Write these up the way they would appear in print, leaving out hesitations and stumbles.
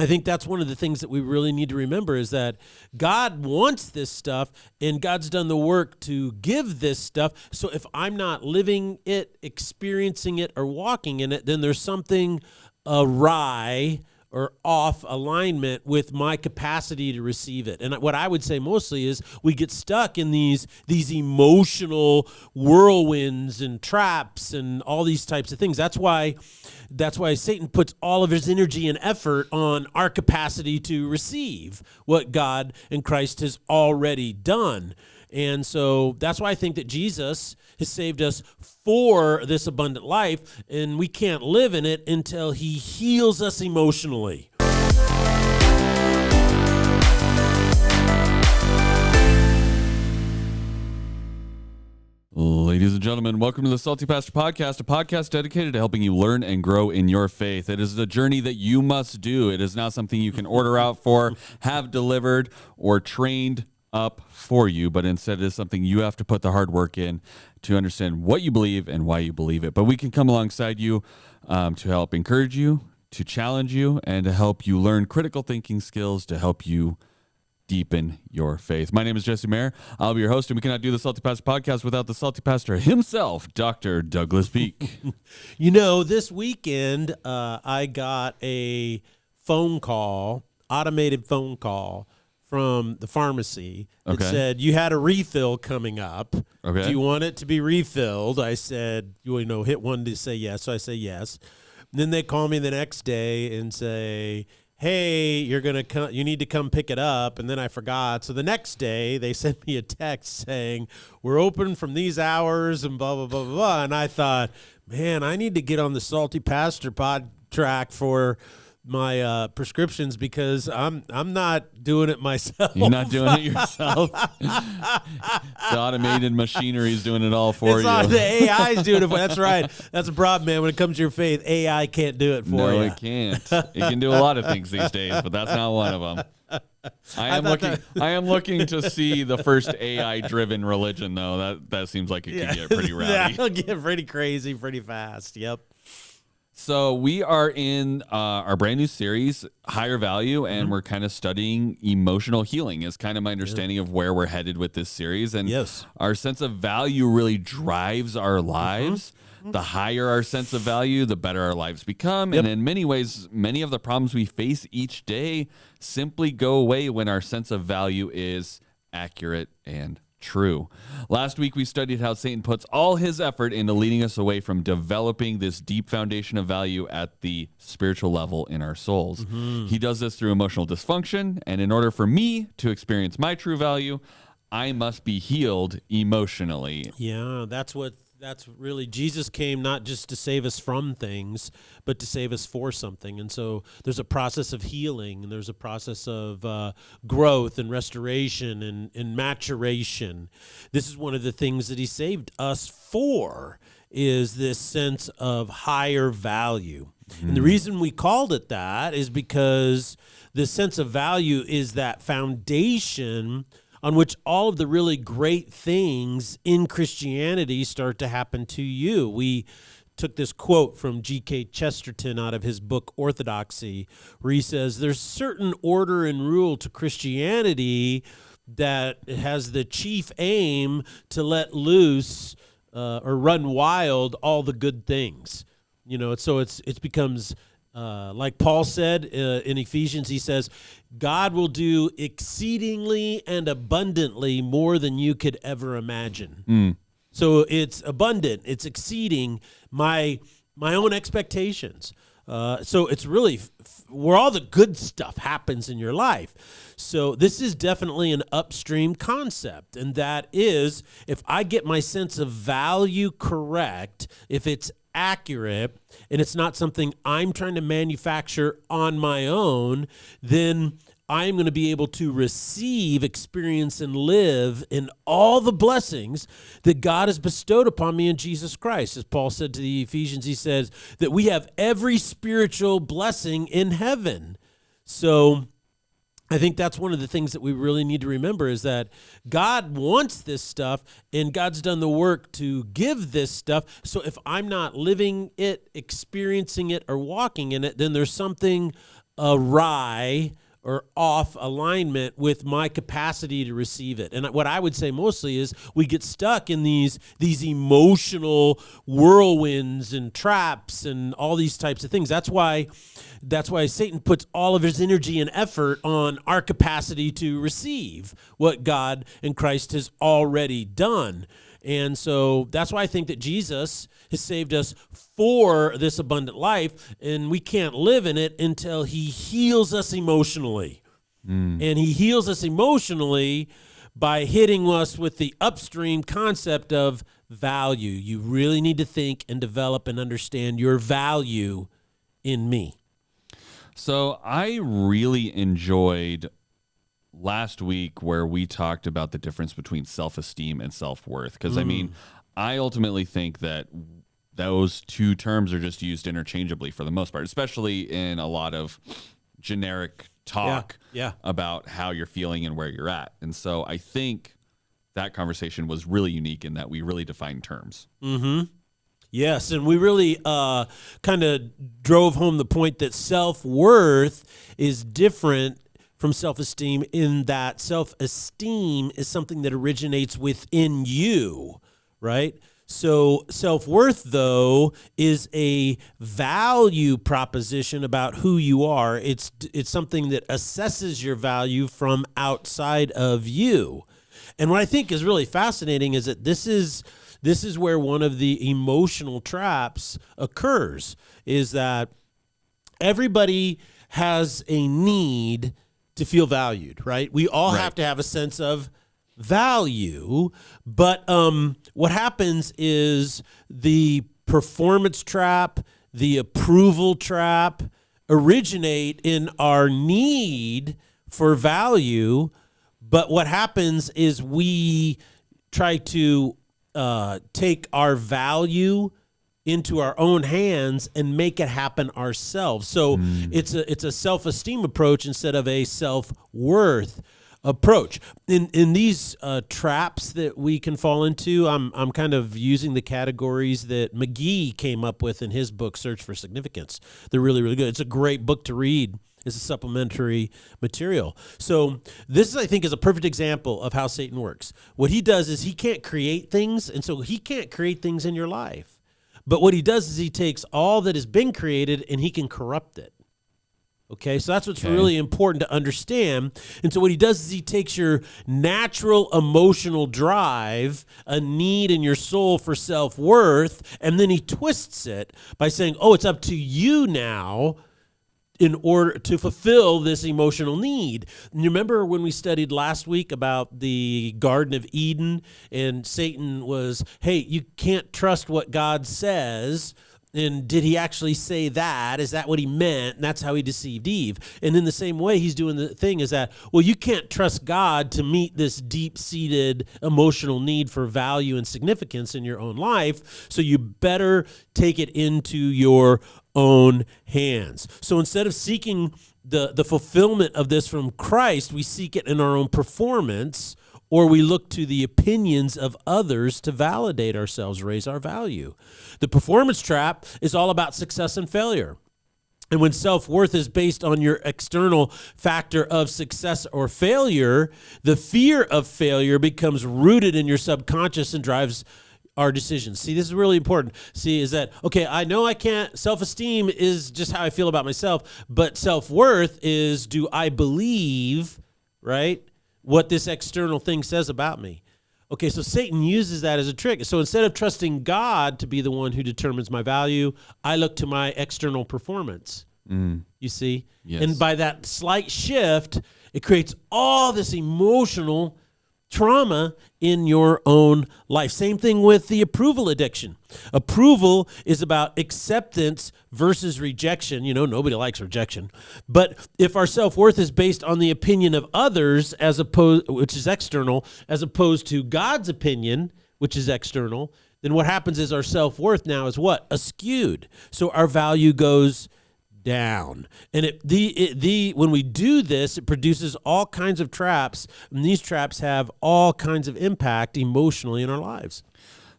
I think that's one of the things that we really need to remember is that God wants this stuff and God's done the work to give this stuff. So if I'm not living it, experiencing it, or walking in it, then there's something awry or off alignment with my capacity to receive it. And what I would say mostly is we get stuck in these emotional whirlwinds and traps and all these types of things. That's why Satan puts all of his energy and effort on our capacity to receive what God and Christ has already done. And so that's why I think that Jesus has saved us for this abundant life, and we can't live in it until he heals us emotionally. Ladies and gentlemen, welcome to the Salty Pastor Podcast, a podcast dedicated to helping you learn and grow in your faith. It is a journey that you must do. It is not something you can order out for, have delivered, or trained up for you, but instead it is something you have to put the hard work in to understand what you believe and why you believe it. But we can come alongside you to help encourage you, to challenge you, and to help you learn critical thinking skills to help you deepen your faith. My name is Jesse Maher. I'll be your host, and we cannot do the Salty Pastor Podcast without the Salty Pastor himself, Dr. Douglas Peake. You know, this weekend I got a automated phone call from the pharmacy that said, you had a refill coming up. Okay. Do you want it to be refilled? I said, hit one to say yes. So I say yes. And then they call me the next day and say, hey, you need to come pick it up. And then I forgot. So the next day they sent me a text saying, we're open from these hours and blah, blah, blah, blah, blah. And I thought, man, I need to get on the Salty Pastor pod track for my prescriptions because I'm not doing it myself. You're not doing it yourself. The automated machinery is doing it all for you. The AI is doing it for you. That's right. That's a problem, man. When it comes to your faith, AI can't do it for you. No, it can't. It can do a lot of things these days, but that's not one of them. I am looking to see the first AI-driven religion, though. That seems like it could get pretty rowdy. That'll get pretty crazy pretty fast. Yep. So we are in our brand new series, Higher Value, and we're kind of studying emotional healing is kind of my understanding of where we're headed with this series. And our sense of value really drives our lives. The higher our sense of value, the better our lives become. And in many ways, many of the problems we face each day simply go away when our sense of value is accurate and true. Last week, we studied how Satan puts all his effort into leading us away from developing this deep foundation of value at the spiritual level in our souls. He does this through emotional dysfunction, and in order for me to experience my true value, I must be healed emotionally. Yeah, that's really, Jesus came not just to save us from things, but to save us for something. And so there's a process of healing, and there's a process of growth and restoration and maturation. This is one of the things that he saved us for, is this sense of higher value. And the reason we called it that is because the sense of value is that foundation on which all of the really great things in Christianity start to happen to you. We took this quote from G.K. Chesterton out of his book Orthodoxy, where he says, there's certain order and rule to Christianity that has the chief aim to let loose or run wild all the good things. So it becomes like Paul said in Ephesians, he says, God will do exceedingly and abundantly more than you could ever imagine. So it's abundant, it's exceeding my own expectations. So it's really where all the good stuff happens in your life. So this is definitely an upstream concept, and that is, if I get my sense of value correct, if it's accurate, and it's not something I'm trying to manufacture on my own, then I'm going to be able to receive, experience, and live in all the blessings that God has bestowed upon me in Jesus Christ. As Paul said to the Ephesians, he says that we have every spiritual blessing in heaven. So I think that's one of the things that we really need to remember, is that God wants this stuff, and God's done the work to give this stuff. So if I'm not living it, experiencing it, or walking in it, then there's something awry or off alignment with my capacity to receive it. And what I would say mostly is we get stuck in these emotional whirlwinds and traps and all these types of things. That's why Satan puts all of his energy and effort on our capacity to receive what God and Christ has already done. And so that's why I think that Jesus has saved us for this abundant life, and we can't live in it until he heals us emotionally. And he heals us emotionally by hitting us with the upstream concept of value. You really need to think and develop and understand your value in me. So I really enjoyed last week where we talked about the difference between self-esteem and self-worth. Because, I mean, I ultimately think that those two terms are just used interchangeably for the most part, especially in a lot of generic talk about how you're feeling and where you're at. And so I think that conversation was really unique in that we really defined terms. Yes, and we really kind of drove home the point that self-worth is different from self-esteem in that self-esteem is something that originates within you, right? So self-worth, though, is a value proposition about who you are. It's something that assesses your value from outside of you. And what I think is really fascinating is that this is where one of the emotional traps occurs, is that everybody has a need to feel valued, right? We all have to have a sense of value, but what happens is the performance trap, the approval trap originate in our need for value, but what happens is we try to take our value into our own hands and make it happen ourselves. So it's a self-esteem approach instead of a self-worth approach. In these traps that we can fall into, I'm kind of using the categories that McGee came up with in his book, Search for Significance. They're really, really good. It's a great book to read. It's a supplementary material. So this, I think, is a perfect example of how Satan works. What he does is he can't create things, and so he can't create things in your life. But what he does is he takes all that has been created and he can corrupt it. Okay, so that's what's really important to understand. And so what he does is he takes your natural emotional drive, a need in your soul for self-worth, and then he twists it by saying, oh, it's up to you now in order to fulfill this emotional need. And you remember when we studied last week about the Garden of Eden, and Satan was, hey, you can't trust what God says. And did he actually say that? Is that what he meant? And that's how he deceived Eve. And in the same way, he's doing the thing is that, well, you can't trust God to meet this deep-seated emotional need for value and significance in your own life, so you better take it into your own hands. So instead of seeking the fulfillment of this from Christ, we seek it in our own performance, or we look to the opinions of others to validate ourselves, raise our value. The performance trap is all about success and failure. And when self-worth is based on your external factor of success or failure, the fear of failure becomes rooted in your subconscious and drives our decisions. See, this is really important. See, is that, okay, I know I can't, self-esteem is just how I feel about myself, but self-worth is, do I believe, right, what this external thing says about me? Okay, so Satan uses that as a trick. So instead of trusting God to be the one who determines my value, I look to my external performance. You see? Yes. And by that slight shift, it creates all this emotional trauma in your own life. Same thing with the approval addiction. Approval is about acceptance versus rejection. You know, nobody likes rejection. But if our self-worth is based on the opinion of others, as opposed, which is external, as opposed to God's opinion, which is external, then what happens is our self-worth now is what? Askewed. So our value goes down. And when we do this, it produces all kinds of traps, and these traps have all kinds of impact emotionally in our lives.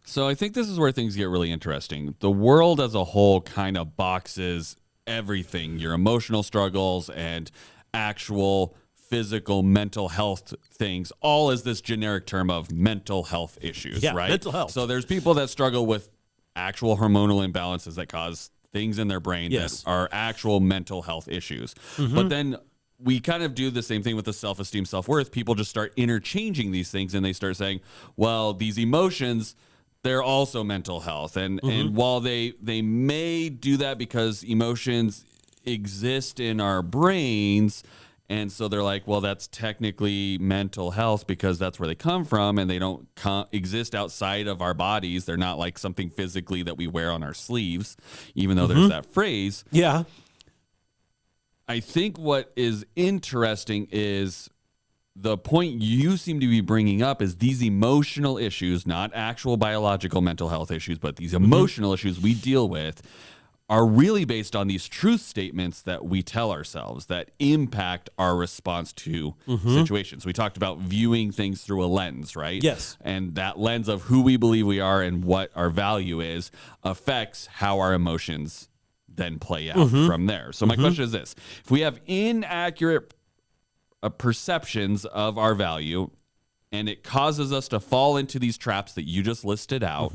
So I think this is where things get really interesting. The world as a whole kind of boxes everything, your emotional struggles and actual physical, mental health things, all as this generic term of mental health issues, right? Mental health. So there's people that struggle with actual hormonal imbalances that cause things in their brain that are actual mental health issues. But then we kind of do the same thing with the self-esteem, self-worth. People just start interchanging these things and they start saying, well, these emotions, they're also mental health. And while they may do that because emotions exist in our brains, and so they're like, well, that's technically mental health because that's where they come from, and they don't exist outside of our bodies. They're not like something physically that we wear on our sleeves, even though there's that phrase. Yeah. I think what is interesting is the point you seem to be bringing up is these emotional issues, not actual biological mental health issues, but these emotional issues we deal with are really based on these truth statements that we tell ourselves that impact our response to situations. We talked about viewing things through a lens, right? Yes. And that lens of who we believe we are and what our value is affects how our emotions then play out from there. So my question is this: if we have inaccurate perceptions of our value and it causes us to fall into these traps that you just listed out,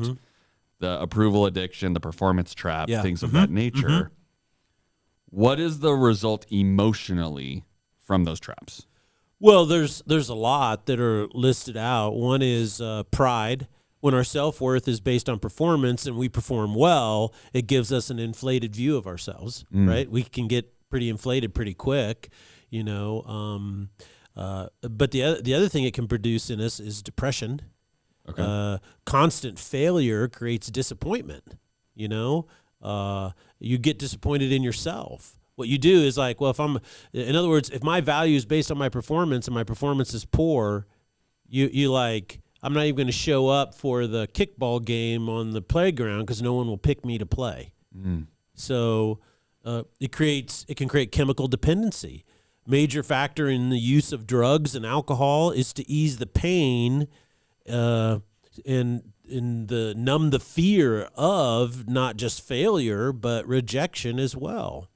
the approval addiction, the performance trap, things of that nature. What is the result emotionally from those traps? Well, there's a lot that are listed out. One is pride. When our self-worth is based on performance and we perform well, it gives us an inflated view of ourselves, right? We can get pretty inflated pretty quick, you know. But the other thing it can produce in us is depression. Okay. Constant failure creates disappointment. You know, you get disappointed in yourself. What you do is like, well, in other words, if my value is based on my performance and my performance is poor, you like, I'm not even going to show up for the kickball game on the playground because no one will pick me to play. So it can create chemical dependency. Major factor in the use of drugs and alcohol is to ease the pain and numb the fear of not just failure, but rejection as well.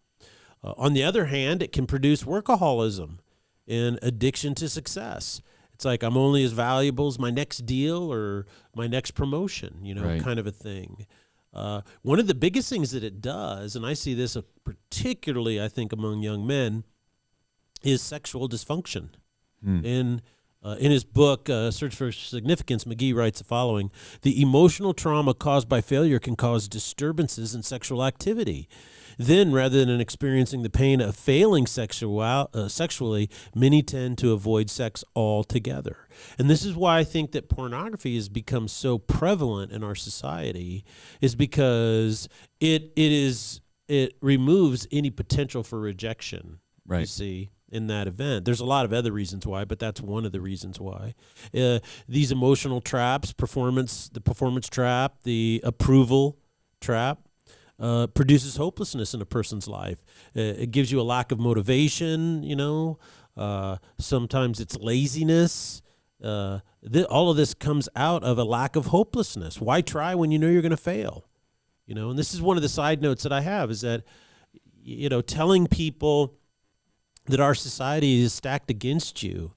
On the other hand, it can produce workaholism and addiction to success. It's like I'm only as valuable as my next deal or my next promotion, you know, kind of a thing. One of the biggest things that it does, and I see this particularly, I think, among young men, is sexual dysfunction. In his book, Search for Significance, McGee writes the following: the emotional trauma caused by failure can cause disturbances in sexual activity. Then, rather than experiencing the pain of failing sexually, many tend to avoid sex altogether. And this is why I think that pornography has become so prevalent in our society, is because it removes any potential for rejection, you see, in that event. There's a lot of other reasons why, but that's one of the reasons why. These emotional traps, the performance trap, the approval trap, produces hopelessness in a person's life. It gives you a lack of motivation, you know. Sometimes it's laziness. All of this comes out of a lack of hopelessness. Why try when you know you're going to fail? You know, and this is one of the side notes that I have, is that, you know, telling people that our society is stacked against you,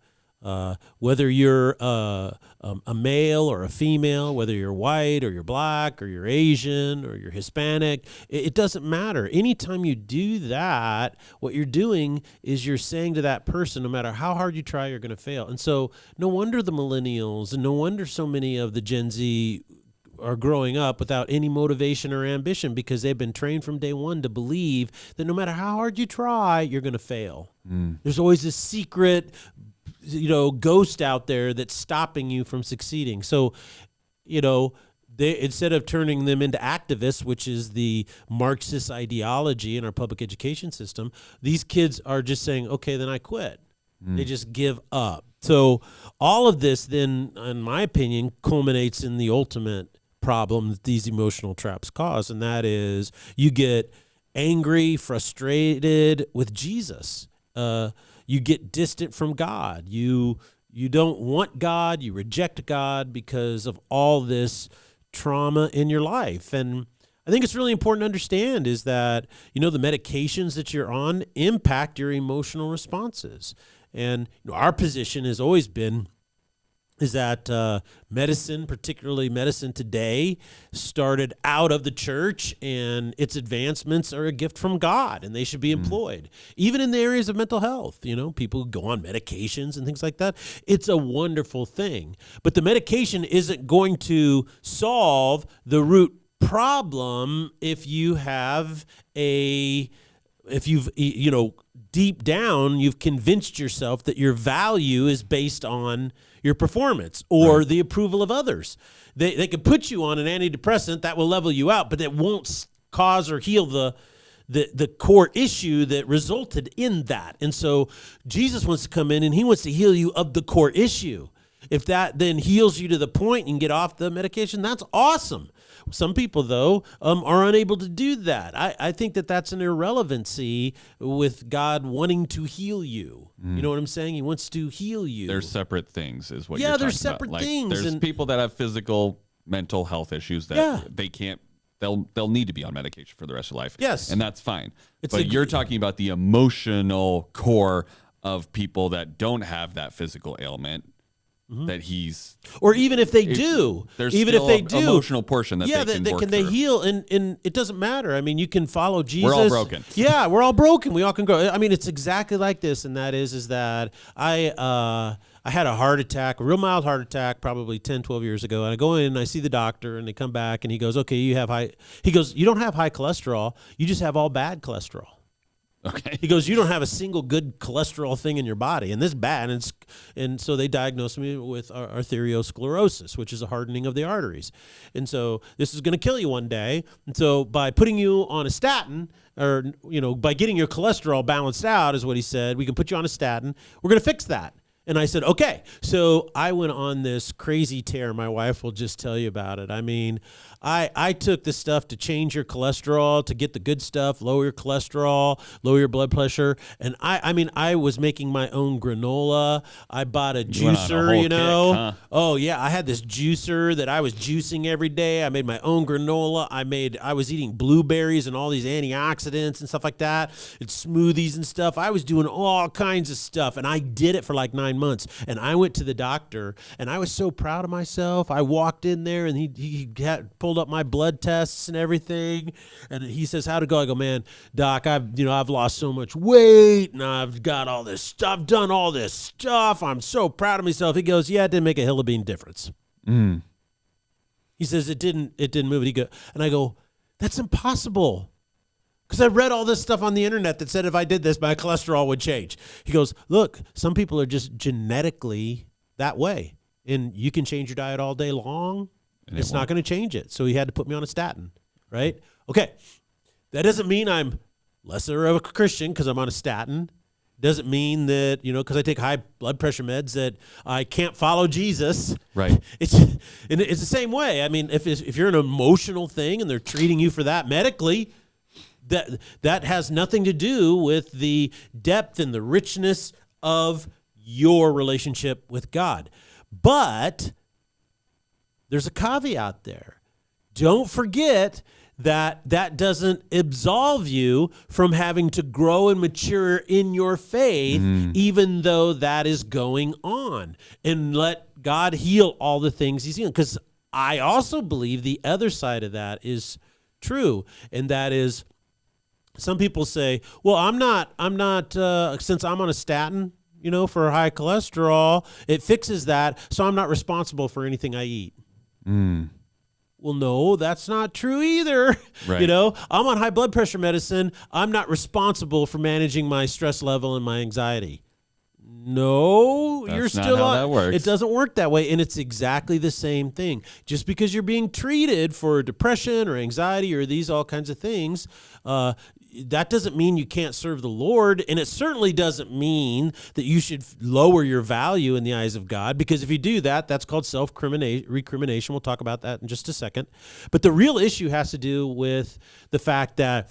whether you're a male or a female, whether you're white or you're black or you're Asian or you're Hispanic, it doesn't matter. Anytime you do that, what you're doing is you're saying to that person, no matter how hard you try, you're going to fail. And so no wonder the millennials and no wonder so many of the Gen Z are growing up without any motivation or ambition, because they've been trained from day one to believe that no matter how hard you try, you're going to fail. There's always this secret, you know, ghost out there that's stopping you from succeeding. So, you know, they, instead of turning them into activists, which is the Marxist ideology in our public education system, these kids are just saying, okay, then I quit. They just give up. So all of this then, in my opinion, culminates in the ultimate problem that these emotional traps cause, and that is you get angry, frustrated with Jesus. You get distant from God. You don't want God. You reject God because of all this trauma in your life. And I think it's really important to understand is that, the medications that you're on impact your emotional responses. And our position has always been is that medicine, particularly medicine today, started out of the church, and its advancements are a gift from God, and they should be employed. Even in the areas of mental health, people go on medications and things like that. It's a wonderful thing. But the medication isn't going to solve the root problem if you've, deep down, you've convinced yourself that your value is based on your performance or the approval of others. They could put you on an antidepressant that will level you out, but that won't cause or heal the core issue that resulted in that. And so Jesus wants to come in and he wants to heal you of the core issue. If that then heals you to the point you can get off the medication, that's awesome. Some people, though, are unable to do that. I think that that's an irrelevancy with God wanting to heal you. You know what I'm saying? He wants to heal you. They're separate things is what you're talking about. Yeah, they're separate things. There's people that have physical, mental health issues that they can't, they'll need to be on medication for the rest of their life. Yes. And that's fine. But you're talking about the emotional core of people that don't have that physical ailment. That he's, or even if they do, there's even still if they do, emotional portion that they can work they through. heal, and it doesn't matter. I mean, you can follow Jesus. We're all broken. Yeah, we're all broken. We all can grow. I mean, it's exactly like this, and that is that I had a heart attack, a real mild heart attack, probably 10, 12 years ago, and I go in and I see the doctor, and they come back, and he goes, "Okay, you have high." He goes, "You don't have high cholesterol. You just have all bad cholesterol." Okay. He goes, "You don't have a single good cholesterol thing in your body, and this bad." And so they diagnosed me with arteriosclerosis, which is a hardening of the arteries. And so this is going to kill you one day. And so by putting you on a statin, or by getting your cholesterol balanced out, is what he said, we can put you on a statin. We're going to fix that. And I said, okay. So I went on this crazy tear. My wife will just tell you about it. I mean, I took the stuff to change your cholesterol, to get the good stuff, lower your cholesterol, lower your blood pressure. And I was making my own granola. I bought a juicer, kick, huh? Oh yeah, I had this juicer that I was juicing every day. I made my own granola. I was eating blueberries and all these antioxidants and stuff like that, and smoothies and stuff. I was doing all kinds of stuff, and I did it for like 9 months. And I went to the doctor, and I was so proud of myself. I walked in there, and he pulled up my blood tests and everything, and he says, "How'd it go?" I go, "Man, doc, I've lost so much weight, and I've got all this stuff, done all this stuff. I'm so proud of myself." He goes, "Yeah, it didn't make a hill of bean difference." He says it didn't move it. And I go, "That's impossible." Because I read all this stuff on the internet that said if I did this, my cholesterol would change. He goes, "Look, some people are just genetically that way, and you can change your diet all day long. It's not going to change it." So he had to put me on a statin, right? Okay, that doesn't mean I'm lesser of a Christian because I'm on a statin. Doesn't mean that, because I take high blood pressure meds, that I can't follow Jesus. Right. It's the same way. I mean, if you're an emotional thing and they're treating you for that medically, that has nothing to do with the depth and the richness of your relationship with God. But there's a caveat there. Don't forget that doesn't absolve you from having to grow and mature in your faith, even though that is going on. And let God heal all the things he's healing. Because I also believe the other side of that is true, and that is some people say, "Well, I'm not since I'm on a statin, for high cholesterol, it fixes that, so I'm not responsible for anything I eat." Well, no, that's not true either. Right. I'm on high blood pressure medicine. I'm not responsible for managing my stress level and my anxiety. No, you're still not how that works. It doesn't work that way, and it's exactly the same thing. Just because you're being treated for depression or anxiety or these all kinds of things, that doesn't mean you can't serve the Lord, and it certainly doesn't mean that you should lower your value in the eyes of God, because if you do that, that's called self-recrimination. We'll talk about that in just a second. But the real issue has to do with the fact that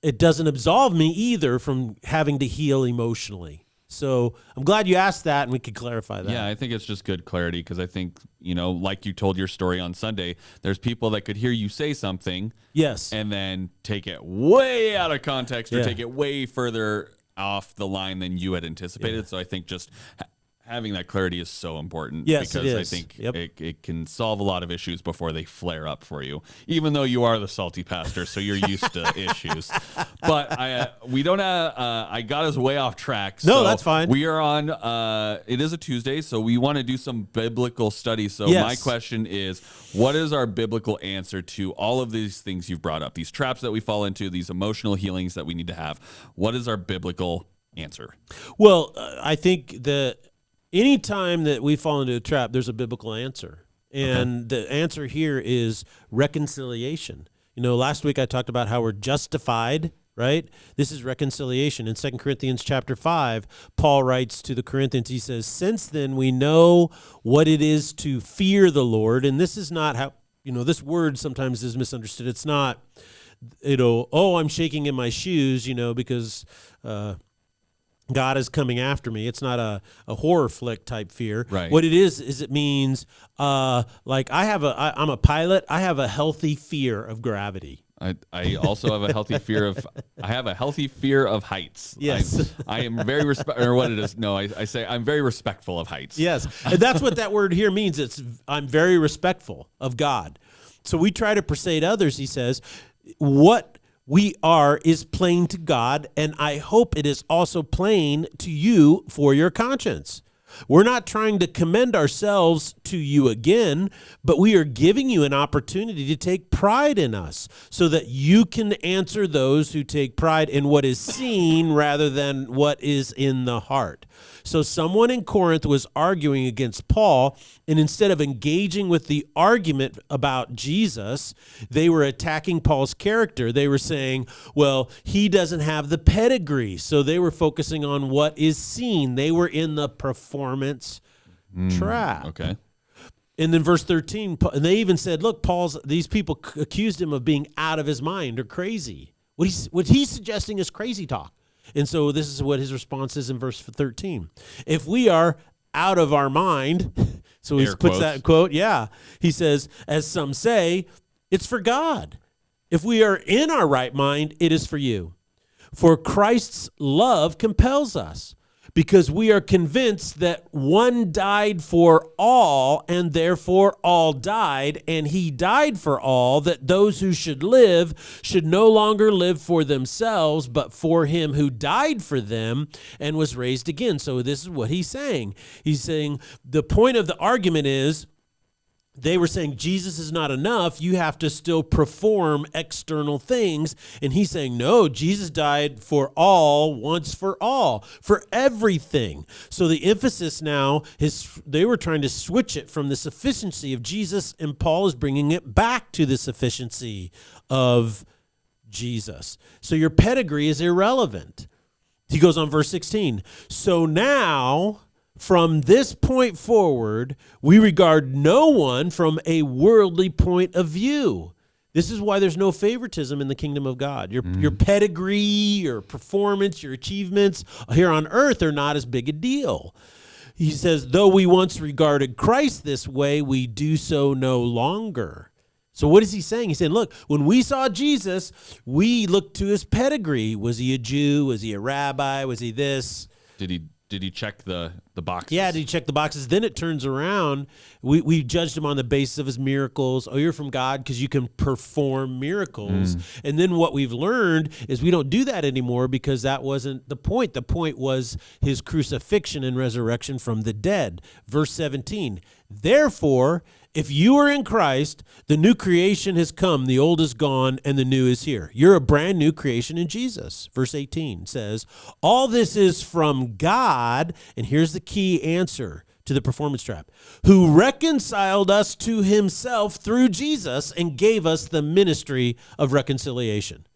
it doesn't absolve me either from having to heal emotionally. So I'm glad you asked that, and we could clarify that. Yeah, I think it's just good clarity because I think, like you told your story on Sunday, there's people that could hear you say something. Yes. And then take it way out of context or take it way further off the line than you had anticipated. So I think just having that clarity is so important. Yes, because I think it can solve a lot of issues before they flare up for you, even though you are the salty pastor, so you're used to issues. But we don't I got us way off track. No, that's fine. We are on, it is a Tuesday, so we want to do some biblical study. So my question is, what is our biblical answer to all of these things you've brought up, these traps that we fall into, these emotional healings that we need to have? What is our biblical answer? Well, I think any time that we fall into a trap, there's a biblical answer. And the answer here is reconciliation. Last week I talked about how we're justified, right? This is reconciliation. In 2 Corinthians chapter 5, Paul writes to the Corinthians, he says, since then we know what it is to fear the Lord. And this is not how, this word sometimes is misunderstood. It's not, I'm shaking in my shoes, because God is coming after me. It's not a horror flick type fear. Right. What it is it means like I'm a pilot. I have a healthy fear of gravity. I also have a healthy fear of heights. Yes. I am very I say I'm very respectful of heights. Yes. And that's what that word here means. I'm very respectful of God. So we try to persuade others, he says, what we are is plain to God, and I hope it is also plain to you for your conscience. We're not trying to commend ourselves to you again, but we are giving you an opportunity to take pride in us so that you can answer those who take pride in what is seen rather than what is in the heart. So someone in Corinth was arguing against Paul, and instead of engaging with the argument about Jesus, they were attacking Paul's character. They were saying, well, he doesn't have the pedigree. So they were focusing on what is seen. They were in the performance trap. Okay. And then verse 13, and they even said, look, these people accused him of being out of his mind or crazy. What he's suggesting is crazy talk. And so this is what his response is in verse 13. If we are out of our mind, so he puts that in quote, he says, as some say, it's for God. If we are in our right mind, it is for you. For Christ's love compels us, because we are convinced that one died for all, and therefore all died, and he died for all, that those who should live should no longer live for themselves, but for him who died for them and was raised again. So this is what he's saying. He's saying the point of the argument is, they were saying Jesus is not enough. You have to still perform external things. And he's saying, no, Jesus died for all, once for all, for everything. So the emphasis now is they were trying to switch it from the sufficiency of Jesus, and Paul is bringing it back to the sufficiency of Jesus. So your pedigree is irrelevant. He goes on verse 16. So now, from this point forward, we regard no one from a worldly point of view. This is why there's no favoritism in the kingdom of God. Your pedigree, your performance, your achievements here on earth are not as big a deal. He says, though we once regarded Christ this way, we do so no longer. So what is he saying? He's saying, look, when we saw Jesus, we looked to his pedigree. Was he a Jew? Was he a rabbi? Was he this? Did he check the boxes? Yeah, did he check the boxes? Then it turns around. We judged him on the basis of his miracles. Oh, you're from God because you can perform miracles. And then what we've learned is we don't do that anymore because that wasn't the point. The point was his crucifixion and resurrection from the dead. Verse 17, therefore, if you are in Christ, the new creation has come, the old is gone, and the new is here. You're a brand new creation in Jesus. Verse 18 says, all this is from God, and here's the key answer to the performance trap, who reconciled us to himself through Jesus and gave us the ministry of reconciliation.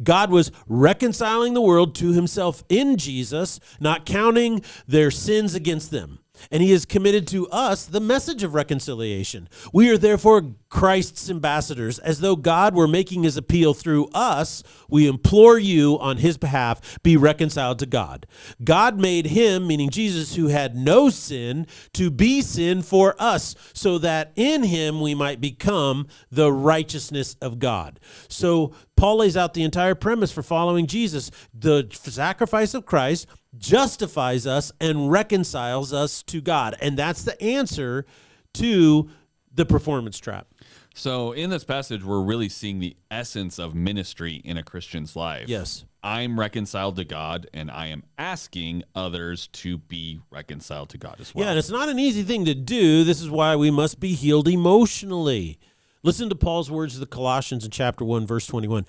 God was reconciling the world to himself in Jesus, not counting their sins against them. and he has committed to us the message of reconciliation. We are therefore Christ's ambassadors, as though God were making his appeal through us. We implore you on his behalf, be reconciled to God. God made him, meaning Jesus, who had no sin, to be sin for us, so that in him we might become the righteousness of God. So Paul lays out the entire premise for following Jesus. The sacrifice of Christ justifies us and reconciles us to God. And that's the answer to the performance trap. So in this passage, we're really seeing the essence of ministry in a Christian's life. Yes. I'm reconciled to God, and I am asking others to be reconciled to God as well. Yeah, and it's not an easy thing to do. This is why we must be healed emotionally. Listen to Paul's words to the Colossians in chapter 1, verse 21.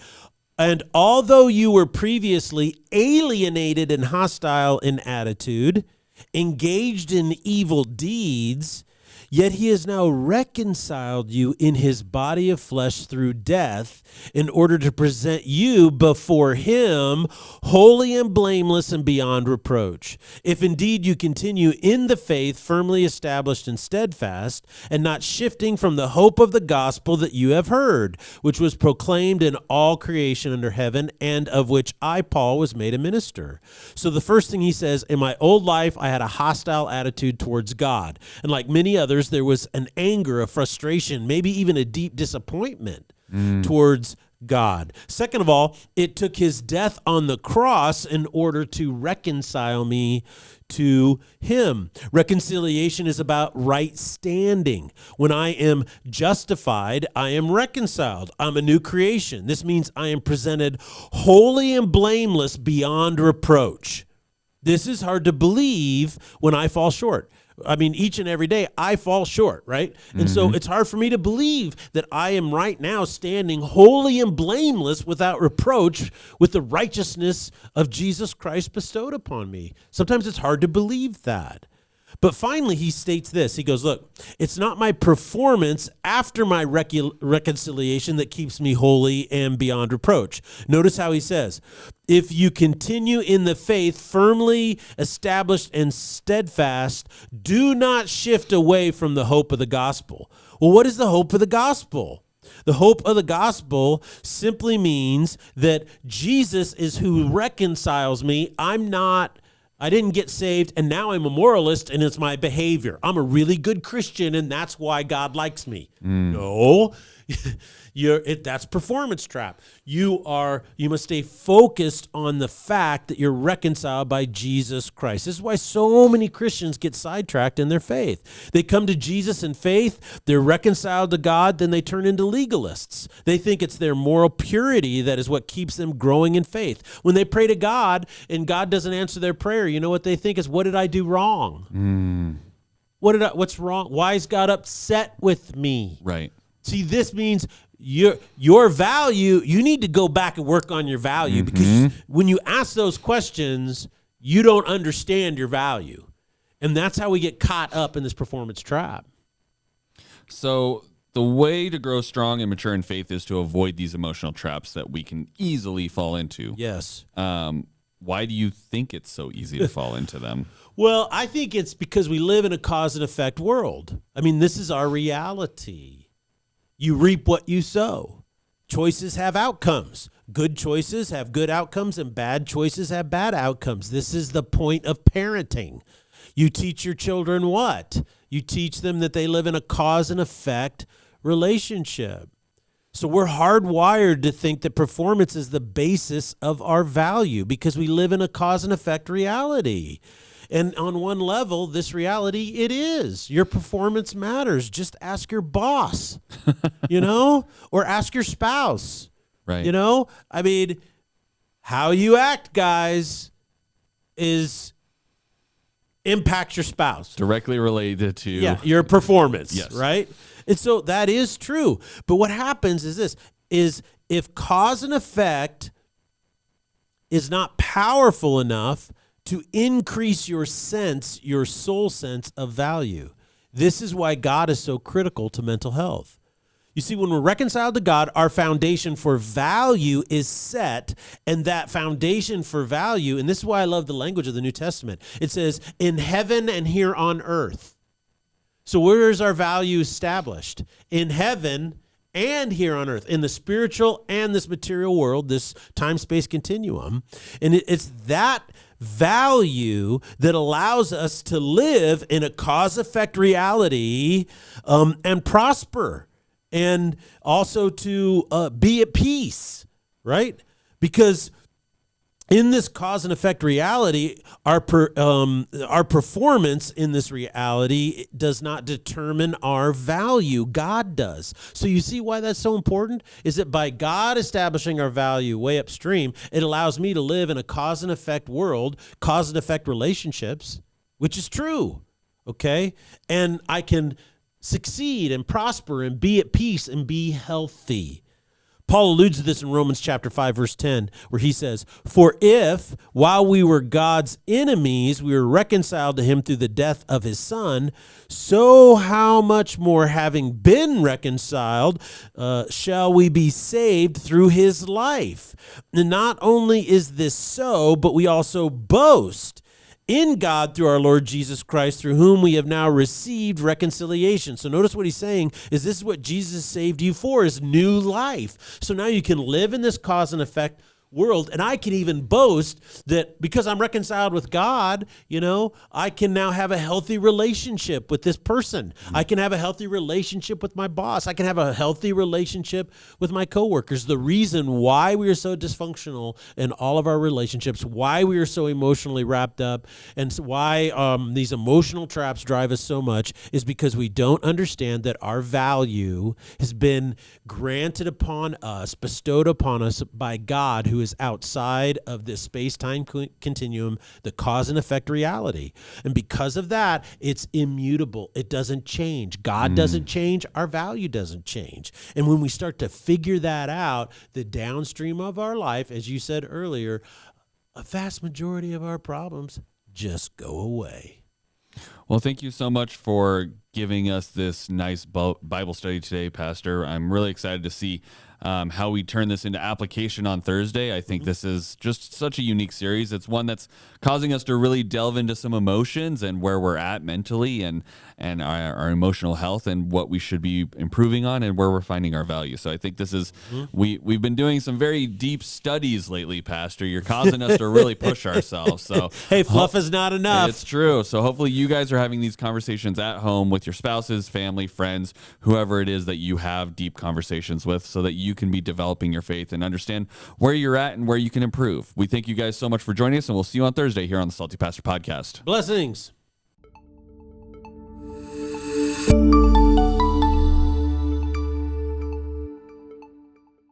And although you were previously alienated and hostile in attitude, engaged in evil deeds, yet he has now reconciled you in his body of flesh through death, in order to present you before him holy and blameless and beyond reproach. If indeed you continue in the faith, firmly established and steadfast, and not shifting from the hope of the gospel that you have heard, which was proclaimed in all creation under heaven, and of which I, Paul, was made a minister. So the first thing he says, in my old life, I had a hostile attitude towards God. And like many others, there was an anger, a frustration, maybe even a deep disappointment towards God. Second of all, it took his death on the cross in order to reconcile me to him. Reconciliation is about right standing. When I am justified, I am reconciled. I'm a new creation. This means I am presented holy and blameless beyond reproach. This is hard to believe when I fall short. I mean, each and every day I fall short, right? And so it's hard for me to believe that I am right now standing holy and blameless without reproach with the righteousness of Jesus Christ bestowed upon me. Sometimes it's hard to believe that. But finally, he states this. He goes, look, it's not my performance after my reconciliation that keeps me holy and beyond reproach. Notice how he says, if you continue in the faith, firmly established and steadfast, do not shift away from the hope of the gospel. Well, what is the hope of the gospel? The hope of the gospel simply means that Jesus is who reconciles me. I didn't get saved, and now I'm a moralist, and it's my behavior. I'm a really good Christian, and that's why God likes me. No, that's performance trap. You must stay focused on the fact that you're reconciled by Jesus Christ. This is why so many Christians get sidetracked in their faith. They come to Jesus in faith, they're reconciled to God, then they turn into legalists. They think it's their moral purity that is what keeps them growing in faith. When they pray to God and God doesn't answer their prayer, you know what they think is, what did I do wrong? What's wrong? Why is God upset with me? Right. See, this means your value, you need to go back and work on your value, because when you ask those questions, you don't understand your value. And that's how we get caught up in this performance trap. So the way to grow strong and mature in faith is to avoid these emotional traps that we can easily fall into. Yes. Why do you think it's so easy to fall into them? Well, I think it's because we live in a cause and effect world. I mean, this is our reality. You reap what you sow. Choices have outcomes. Good choices have good outcomes, and bad choices have bad outcomes. This is the point of parenting. You teach your children what? You teach them that they live in a cause and effect relationship. So we're hardwired to think that performance is the basis of our value, because we live in a cause and effect reality. And on one level, this reality, it is. Your performance matters. Just ask your boss, or ask your spouse. Right. I mean, how you act, guys, impacts your spouse. Directly related to your performance. Yes. Right? And so that is true. But what happens is this, is if cause and effect is not powerful enough to increase your soul sense of value. This is why God is so critical to mental health. You see, when we're reconciled to God, our foundation for value is set, and that foundation for value, and this is why I love the language of the New Testament. It says, in heaven and here on earth. So where is our value established? In heaven and here on earth, in the spiritual and this material world, this time-space continuum. And it's that value that allows us to live in a cause-effect reality and prosper. And also to be at peace, right? Because in this cause and effect reality, our performance in this reality does not determine our value. God does. So you see why that's so important? Is that by God establishing our value way upstream, it allows me to live in a cause and effect world, cause and effect relationships, which is true, okay? And I can succeed and prosper and be at peace and be healthy. Paul alludes to this in Romans chapter 5, verse 10, where he says, for if, while we were God's enemies, we were reconciled to him through the death of his son, so how much more, having been reconciled, shall we be saved through his life? And not only is this so, but we also boast in God through our Lord Jesus Christ, through whom we have now received reconciliation. So notice what he's saying is this is what Jesus saved you for, is new life. So now you can live in this cause and effect world, and I can even boast that because I'm reconciled with God, I can now have a healthy relationship with this person. I can have a healthy relationship with my boss. I can have a healthy relationship with my coworkers. The reason why we are so dysfunctional in all of our relationships, why we are so emotionally wrapped up, and why these emotional traps drive us so much is because we don't understand that our value has been granted upon us, bestowed upon us by God, who is outside of this space-time continuum, the cause and effect reality. And because of that, it's immutable. It doesn't change. God doesn't change. Our value doesn't change. And when we start to figure that out, the downstream of our life, as you said earlier, a vast majority of our problems just go away. Well, thank you so much for giving us this nice Bible study today, Pastor. I'm really excited to see how we turn this into application on Thursday. I think this is just such a unique series. It's one that's causing us to really delve into some emotions and where we're at mentally and our emotional health and what we should be improving on and where we're finding our value. So I think this is, we've been doing some very deep studies lately, Pastor. You're causing us to really push ourselves. So hey, fluff is not enough. It's true. So hopefully you guys are having these conversations at home with your spouses, family, friends, whoever it is that you have deep conversations with, so that you can be developing your faith and understand where you're at and where you can improve. We thank you guys so much for joining us, and we'll see you on Thursday here on the Salty Pastor Podcast. Blessings.